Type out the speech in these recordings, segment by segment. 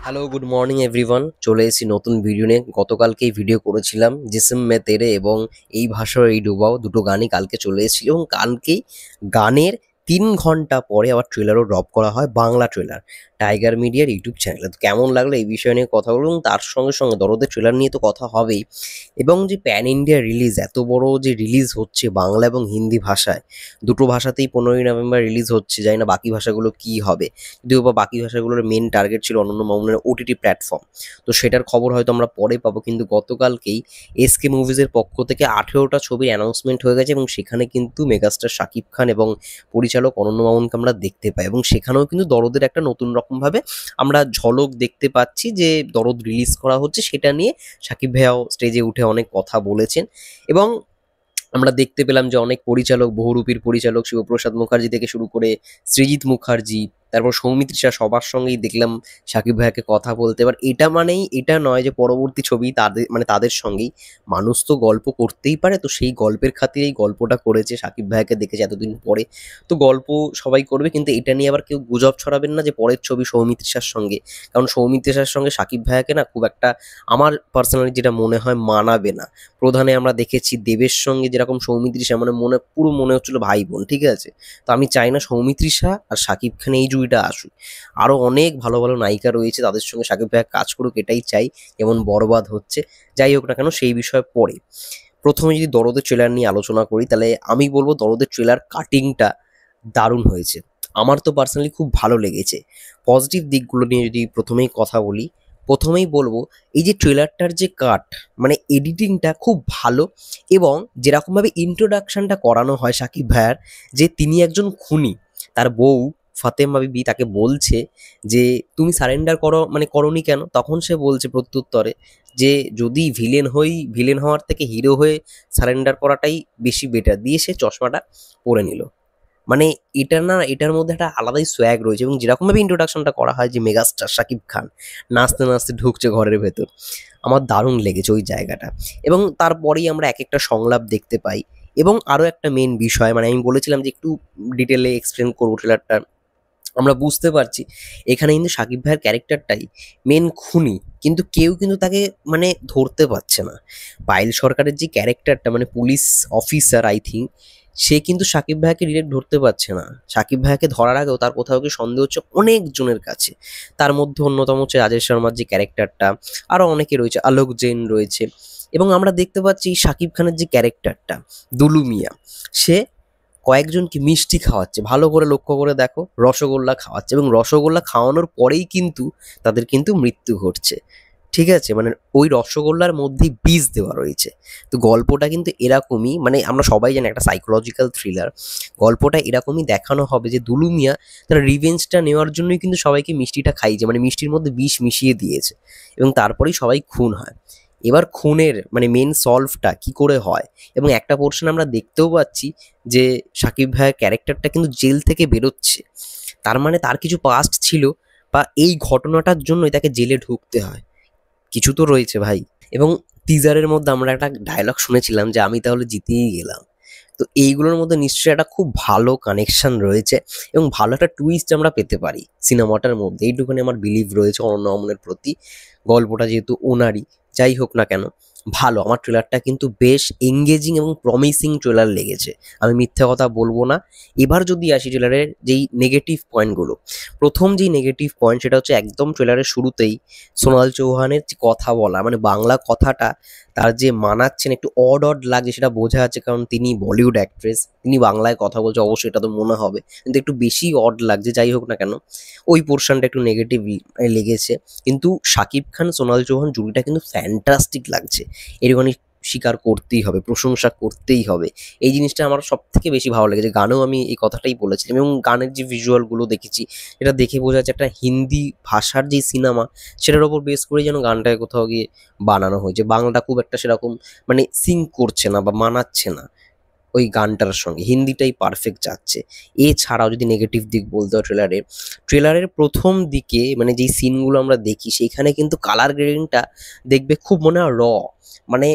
Hello, good morning everyone. চলে এসেছি নতুন ভিডিও নিয়ে। গতকালকেই ভিডিও করেছিলাম জিসম মে তেরে এবং এই ভাষার এই ডুবাও, দুটো গানই কালকে চলে এসেছিল এবং কালকেই গানের 3 ঘন্টা পরে আবার ট্রেলারও ড্রপ করা হয়, বাংলা ট্রেলার, টাইগার মিডিয়ার ইউটিউব চ্যানেলে। তো কেমন লাগলো এই বিষয় নিয়ে কথা বলবো এবং তার সঙ্গে সঙ্গে দরদের ট্রেলার নিয়ে তো কথা হবেই। এবং যে প্যান ইন্ডিয়া রিলিজ, এত বড় যে রিলিজ হচ্ছে বাংলা এবং হিন্দি ভাষায়, দুটো ভাষাতেই 15ই নভেম্বর রিলিজ হচ্ছে। জানি না বাকি ভাষাগুলো কি হবে, যদিও বা বাকি ভাষাগুলোর মেন টার্গেট ছিল অনন্য মামুনের ওটিটি প্ল্যাটফর্ম। তো সেটার খবর হয়তো আমরা পরে পাবো, কিন্তু গতকালকেই এসকে মুভিজের পক্ষ থেকে 18টা ছবির অ্যানাউন্সমেন্ট হয়ে গেছে এবং সেখানে কিন্তু মেগাস্টার শাকিব খান এবং পরিচালক অনন্য মামুনকে আমরা দেখতে পাই এবং সেখানেও কিন্তু দরদের একটা নতুন রকমভাবে আমরা ঝলক দেখতে পাচ্ছি যে দরদ রিলিজ করা হচ্ছে। সেটা নিয়ে শাকিব ভাইয়াও স্টেজে উঠে অনেক কথা বলেছেন এবং আমরা দেখতে পেলাম যে অনেক পরিচালক, বহুরূপীর পরিচালক শিবপ্রসাদ মুখার্জি থেকে শুরু করে সৃজিত মুখার্জি, তারপর সৌমিত্রিষা, সবার সঙ্গেই দেখলাম শাকিব ভাইয়াকে কথা বলতে। এবার এটা মানেই এটা নয় যে পরবর্তী ছবি তাদের মানে তাদের সঙ্গেই, মানুষ তো গল্প করতেই পারে, তো সেই গল্পের খাতিরেই গল্পটা করেছে। শাকিব ভাইয়াকে দেখেছে এতদিন পরে, তো গল্প সবাই করবে, কিন্তু এটা নিয়ে আবার কেউ গুজব ছড়াবেন না যে পরের ছবি সৌমিত্রিষার সঙ্গে। কারণ সৌমিত্রিষার সঙ্গে শাকিব ভাইয়াকে না খুব একটা, আমার পার্সোনালি যেটা মনে হয়, মানাবে না। প্রধানে আমরা দেখেছি দেবের সঙ্গে যেরকম সৌমিত্রিষা, মানে পুরো মনে হচ্ছিল ভাই বোন, ঠিক আছে? তো আমি চাই না সৌমিত্রিষা আর শাকিব খান এই জুড়িটা আসুক। আরও অনেক ভালো ভালো নায়িকা রয়েছে, তাদের সঙ্গে শাকিব ভাইয়া কাজ করুক, এটাই চাই। যেমন বরবাদ হচ্ছে, যাই হোক না কেন সেই বিষয়ে পরে। প্রথমে যদি দরদের ট্রেলার নিয়ে আলোচনা করি, তাহলে আমি বলবো দরদের ট্রেলার কাটিংটা দারুণ হয়েছে। আমার তো পার্সোনালি খুব ভালো লেগেছে। পজিটিভ দিকগুলো নিয়ে যদি প্রথমেই কথা বলি, প্রথমেই বলবো এই যে ট্রেলারটার যে কাট, মানে এডিটিংটা খুব ভালো। এবং যেরকমভাবে ইন্ট্রোডাকশনটা করানো হয় শাকিব ভাইয়ার, যে তিনি একজন খুনি, তার বউ ফাতেমা বিবি তাকে বলছে যে তুমি সারেন্ডার করো, মানে করোনি কেন? তখন সে বলছে প্রত্যুত্তরে যে যদি ভিলেন হই, ভিলেন হওয়ার থেকে হিরো হয়ে সারেন্ডার করাটাই বেশি বেটার, দিয়ে সে চশমাটা পরে নিল। মানে এটা না, এটার মধ্যে একটা আলাদাই সোয়াগ রয়েছে। এবং যেরকমভাবে ইন্ট্রোডাকশনটা করা হয় যে মেগাস্টার শাকিব খান নাচতে নাচতে ঢুকছে ঘরের ভেতর, আমার দারুণ লেগেছে ওই জায়গাটা। এবং তারপরেই আমরা এক একটা সংলাপ দেখতে পাই। এবং আরও একটা মেন বিষয়, মানে আমি বলেছিলাম যে একটু ডিটেলে এক্সপ্লেন করবো ট্রেলারটা, আমরা বুঝতে পারছি এখানে কিন্তু শাকিব ভাইয়ের ক্যারেক্টারটাই মেন খুনি, কিন্তু কেউ কিন্তু তাকে মানে ধরতে পারছে না। পায়েল সরকারের যে ক্যারেক্টারটা, মানে পুলিশ অফিসার আই থিঙ্ক, সে কিন্তু শাকিব ভাইয়াকে ডিরেক্ট ধরতে পারছে না। শাকিব ভাইয়াকে ধরার আগেও তার কোথাও কি সন্দেহ হচ্ছে অনেকজনের কাছে। তার মধ্যে অন্যতম হচ্ছে রাজেশ শর্মার যে ক্যারেক্টারটা, আরও অনেকে রয়েছে, আলোক জৈন রয়েছে। এবং আমরা দেখতে পাচ্ছি শাকিব খানের যে ক্যারেক্টারটা দুলু মিয়া, সে কয়েকজনকে মিষ্টি খাওয়াচ্ছে, ভালো করে লক্ষ্য করে দেখো, রসগোল্লা খাওয়াচ্ছে এবং রসগোল্লা খাওয়ানোর পরেই কিন্তু তাদের কিন্তু মৃত্যু ঘটছে। ঠিক আছে, মানে ওই রসগোল্লার মধ্যেই বীজ দেওয়া রয়েছে। তো গল্পটা কিন্তু এরকমই, মানে আমরা সবাই জানি একটা সাইকোলজিক্যাল থ্রিলার। গল্পটা এরকমই দেখানো হবে যে দুলু মিয়া তার রিভেঞ্জটা নেওয়ার জন্যই কিন্তু সবাইকে মিষ্টিটা খাইয়েছে, মানে মিষ্টির মধ্যে বিষ মিশিয়ে দিয়েছে এবং তারপরেই সবাই খুন হয়। এবার খুনের মানে মেন সলভটা কি করে হয়, এবং একটা পোর্শন আমরা দেখতেও পাচ্ছি যে শাকিব ভাইয়ের ক্যারেক্টারটা কিন্তু জেল থেকে বেরোচ্ছে। তার মানে তার কিছু পাস্ট ছিল, বা এই ঘটনাটার জন্যই তাকে জেলে ঢুকতে হয়। কিছু তো রয়েছে ভাই। এবং টিজারের মধ্যে আমরা একটা ডায়লগ শুনেছিলাম যে আমি তাহলে জিতেই গেলাম। তো এইগুলোর মধ্যে নিশ্চয়ই একটা খুব ভালো কানেকশন রয়েছে এবং ভালো একটা টুইস্ট আমরা পেতে পারি সিনেমাটার মধ্যে, এইটুখানি আমার বিলিভ রয়েছে অনন্য মামুনের প্রতি। গল্পটা যেহেতু ওনারই, যাই হোক না কেন, ভালো। আমার ট্রেলারটা কিন্তু বেশ এঙ্গেজিং এবং প্রমিসিং ট্রেলার লেগেছে, আমি মিথ্যা কথা বলবো না। এবার যদি আসি ট্রেলারের যেই নেগেটিভ পয়েন্টগুলো, প্রথম যেই নেগেটিভ পয়েন্ট সেটা হচ্ছে একদম ট্রেলারের শুরুতেই সোনাল চৌহানের যে কথা বলা, মানে বাংলা কথাটা তার যে মানাচ্ছেন, একটু অড অড লাগছে, সেটা বোঝা যাচ্ছে কারণ তিনি বলিউড অ্যাক্ট্রেস, তিনি বাংলায় কথা বলছে, অবশ্যই এটা তো মনে হবে, কিন্তু একটু বেশি অড লাগছে। যাই হোক না কেন, ওই পোর্শনটা একটু নেগেটিভ লেগেছে। কিন্তু শাকিব খান সোনাল চৌহান জুড়িটা কিন্তু ফ্যান্টাস্টিক লাগছে, এরকমই স্বীকার করতেই হবে, প্রশংসা করতেই হবে। এই জিনিসটা আমার সব থেকে বেশি ভালো লেগেছে। গানেও আমি এই কথাটাই বলেছিলাম এবং গানের যে ভিজুয়ালগুলো দেখেছি, এটা দেখে বোঝা যাচ্ছে একটা হিন্দি ভাষার যে সিনেমা, সেটার ওপর বেস করে যেন গানটাকে কোথাও গিয়ে বানানো হয়েছে। বাংলাটা খুব একটা সেরকম মানে সিঙ্ক করছে না বা মানাচ্ছে না ওই গানটার সঙ্গে, হিন্দিটাই পারফেক্ট যাচ্ছে। এছাড়াও যদি নেগেটিভ দিক বলতে হয় ট্রেলারের, ট্রেলারের প্রথম দিকে মানে যেই সিনগুলো আমরা দেখি সেইখানে কিন্তু কালার গ্রেডিংটা দেখবে খুব মনে হয় মানে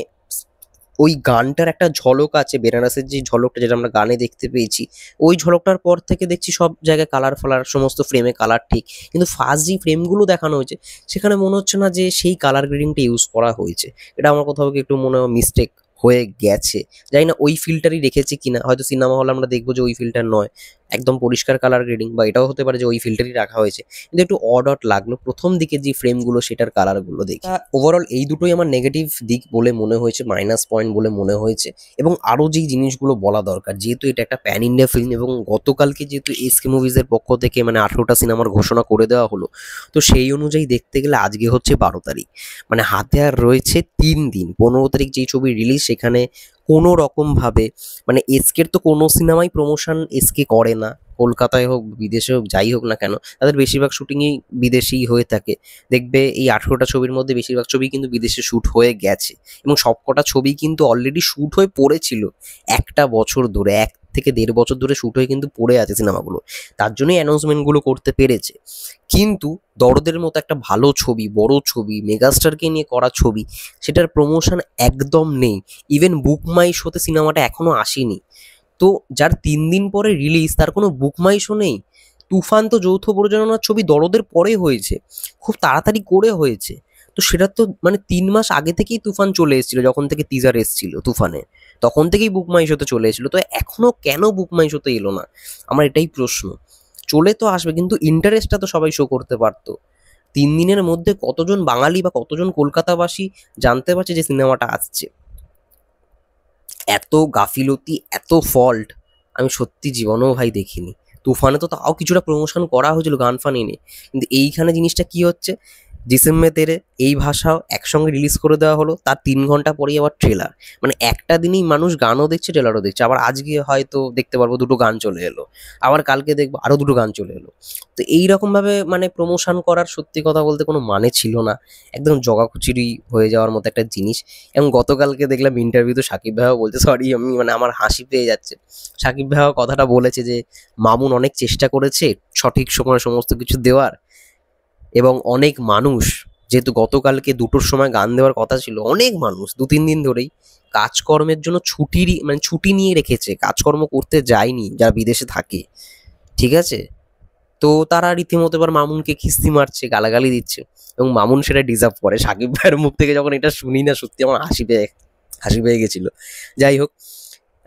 ওই গানটার একটা ঝলক আছে, বেনারসের যে ঝলকটা যেটা আমরা গানে দেখতে পেয়েছি, ওই ঝলকটার পর থেকে দেখছি সব জায়গায় কালার ফালার, সমস্ত ফ্রেমে কালার ঠিক, কিন্তু ফার্স্ট যে ফ্রেমগুলো দেখানো হয়েছে সেখানে মনে হচ্ছে না যে সেই কালার গ্রেডিংটা ইউজ করা হয়েছে। এটা আমার কোথাও গিয়ে একটু মনে হয় মিস্টেক হয়ে গেছে। জানি না ওই ফিল্টারই রেখেছে কিনা, হয়তো সিনেমা হলে আমরা দেখবো যে ওই ফিল্টার নয়, একদম পরিষ্কার কালার গ্রেডিং, বা এটাও হতে পারে যে ওই ফিল্টারই রাখা হয়েছে, কিন্তু একটু অড অড লাগলো প্রথম দিকে যে ফ্রেমগুলো সেটার কালারগুলো দেখি। ওভারঅল এই দুটোই আমার নেগেটিভ দিক বলে মনে হয়েছে, মাইনাস পয়েন্ট বলে মনে হয়েছে। এবং আরও যেই জিনিসগুলো বলা দরকার, যেহেতু এটা একটা প্যান ইন্ডিয়া ফিল্ম এবং গতকালকে যেহেতু এসকে মুভিজের পক্ষ থেকে মানে 18টা সিনেমার ঘোষণা করে দেওয়া হলো, তো সেই অনুযায়ী দেখতে গেলে আজকে হচ্ছে 12 তারিখ, মানে হাতে আর রয়েছে 3 দিন। 15 তারিখ যেই ছবি রিলিজ, সেখানে কোনো রকমভাবে মানে এসকের তো কোনো সিনেমাই প্রমোশন এসকে করে না, কলকাতায় হোক বিদেশে হোক যাই হোক না কেন, তাদের বেশিরভাগ শুটিংই বিদেশেই হয়ে থাকে। দেখবে এই 18টা ছবির মধ্যে বেশিরভাগ ছবি কিন্তু বিদেশে শ্যুট হয়ে গেছে, এবং সবকটা ছবি কিন্তু অলরেডি শ্যুট হয়ে পড়েছিল একটা বছর ধরে, 1 থেকে 1.5 বছর ধরে শ্যুট হয়ে কিন্তু পড়ে আছে সিনেমাগুলো, তার জন্যই অ্যানাউন্সমেন্টগুলো করতে পেরেছে। কিন্তু দরদের মতো একটা ভালো ছবি, বড় ছবি, মেগাস্টারকে নিয়ে করা ছবি, সেটার প্রমোশন একদম নেই। ইভেন বুক মাই শোতে সিনেমাটা এখনো আসেনি, তো যার 3 দিন পরে রিলিজ তার কোনো বুক মাই শো নেই। তুফান তো যৌথ প্রযোজনার ছবি দরদের পরে হয়েছে, খুব তাড়াতাড়ি করে হয়েছে, তো সেটা তো মানে 3 মাস আগে থেকেই তুফান চলে এসেছিল, যখন থেকে টিজার এসেছিল তুফানে, তখন থেকেই বুক মাই শোতে চলে এসেছিল, তো এখনো কেন বুক মাই শোতে এলো না, আমার এটাই প্রশ্ন। চলে তো আসবে, কিন্তু ইন্টারেস্টটা তো সবাই শো করতে পারতো। 3 দিনের মধ্যে কতজন বাঙালি বা কতজন কলকাতাবাসী জানতে পারছে যে সিনেমাটা আসছে? এত গাফিলতি, এত ফল্ট আমি সত্যি জীবনেও ভাই দেখিনি। তুফানে তো তাও কিছুটা প্রমোশন করা হয়েছিল গান ফান এনে, কিন্তু এইখানে জিনিসটা কি হচ্ছে, জিসিম তেরে এই ভাষাও একসঙ্গে রিলিজ করে দেওয়া হলো, তার 3 ঘন্টা পরেই আবার ট্রেলার, মানে একটা দিনেই মানুষ গানও দেখছে ট্রেলারও দেখছে, আবার আজকে হয়তো দেখতে পারবো 2টো গান চলে এলো, আবার কালকে দেখবো আরও 2টো গান চলে এলো। তো এইরকমভাবে মানে প্রমোশন করার সত্যি কথা বলতে কোনো মানে ছিল না, একদম জগাখিচুড়ি হয়ে যাওয়ার মতো একটা জিনিস। এবং গতকালকে দেখলাম ইন্টারভিউতে সাকিব ভাইও বলছে, সরি আমি মানে আমার হাসি পেয়ে যাচ্ছে, সাকিব ভাইও কথাটা বলেছে যে মামুন অনেক চেষ্টা করেছে সঠিক সময়ে সমস্ত কিছু দেওয়ার, এবং অনেক মানুষ, যেহেতু গতকালকে 2টোর সময় গান দেওয়ার কথা ছিল, অনেক মানুষ 2-3 দিন ধরেই কাজকর্মের জন্য ছুটি নিয়ে রেখেছে, কাজকর্ম করতে যায়নি যারা বিদেশে থাকে, ঠিক আছে? তো তারা রীতিমতো এবার মামুনকে খিস্তি মারছে, গালাগালি দিচ্ছে, এবং মামুন সেটা ডিজার্ভ করে। সাকিব ভাইয়ের মুখ থেকে যখন এটা শুনি না, সত্যি আমার হাসি পেয়ে গেছিল। যাই হোক,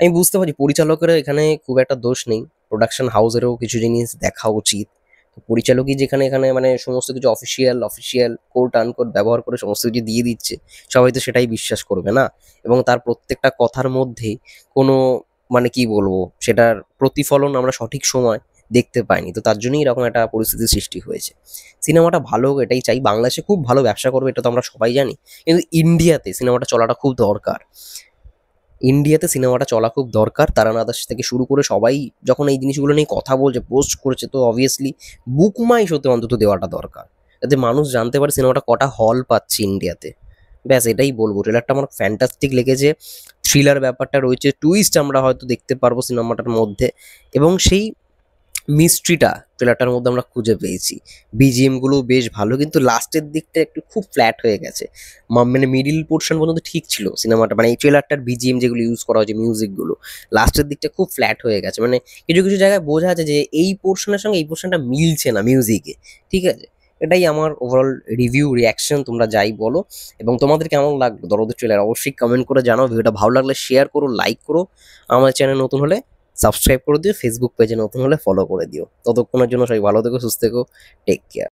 আমি বুঝতে পারি পরিচালকেরও এখানে খুব একটা দোষ নেই, প্রোডাকশন হাউসেরও কিছু জিনিস দেখা উচিত। তো পরিচালকই যেখানে এখানে মানে সমস্ত কিছু অফিসিয়াল কোট আনকোট ব্যবহার করে সমস্ত কিছু দিয়ে দিচ্ছে, সবাই তো সেটাই বিশ্বাস করবে না, এবং তার প্রত্যেকটা কথার মধ্যে কোনো মানে কি বলবো, সেটার প্রতিফলন আমরা সঠিক সময় দেখতে পাইনি, তো তার জন্যই এরকম একটা পরিস্থিতির সৃষ্টি হয়েছে। সিনেমাটা ভালো হোক এটাই চাই, বাংলাদেশে খুব ভালো ব্যবসা করবে এটা তো আমরা সবাই জানি, কিন্তু ইন্ডিয়াতে সিনেমাটা চলাটা খুব দরকার, ইন্ডিয়াতে সিনেমাটা চলা খুব দরকার। তারান আদার্স থেকে শুরু করে সবাই যখন এই জিনিসগুলো নিয়ে কথা বলছে, পোস্ট করেছে, তো অবভিয়াসলি বুক মাই শোতে অন্তত দেওয়াটা দরকার, যাতে মানুষ জানতে পারে সিনেমাটা কটা হল পাচ্ছে ইন্ডিয়াতে। ব্যাস এটাই বলবো। ট্রেলারটা আমার ফ্যান্টাস্টিক লেগেছে, থ্রিলার ব্যাপারটা রয়েছে, টুইস্ট আমরা হয়তো দেখতে পারবো সিনেমাটার মধ্যে, এবং সেই মিস্ট্রিটা ট্রেলারটার মধ্যে আমরা খুঁজে পেয়েছি। বিজিএমগুলো বেশ ভালো, কিন্তু লাস্টের দিকটা একটু খুব ফ্ল্যাট হয়ে গেছে। মানে মিডিল পোর্শন পর্যন্ত ঠিক ছিল সিনেমাটা, মানে এই ট্রেলারটার বিজিএম যেগুলো ইউজ করা হয়েছে, মিউজিকগুলো লাস্টের দিকটা খুব ফ্ল্যাট হয়ে গেছে, মানে কিছু কিছু জায়গায় বোঝা যাচ্ছে যে এই পোর্শনের সঙ্গে এই পোর্শনটা মিলছে না মিউজিকে, ঠিক আছে? এটাই আমার ওভারঅল রিভিউ রিয়াকশন, তোমরা যাই বলো। এবং তোমাদের কেমন লাগলো দরদের ট্রেলার অবশ্যই কমেন্ট করে জানাও। ভিডিওটা ভালো লাগলে শেয়ার করো, লাইক করো, আমার চ্যানেল নতুন হলে সাবস্ক্রাইব করে দিও, ফেসবুক পেজে নতুন হলে ফলো করে দিও। ততক্ষণের জন্য সবাই ভালো থেকো, সুস্থ থেকো, টেক কেয়ার।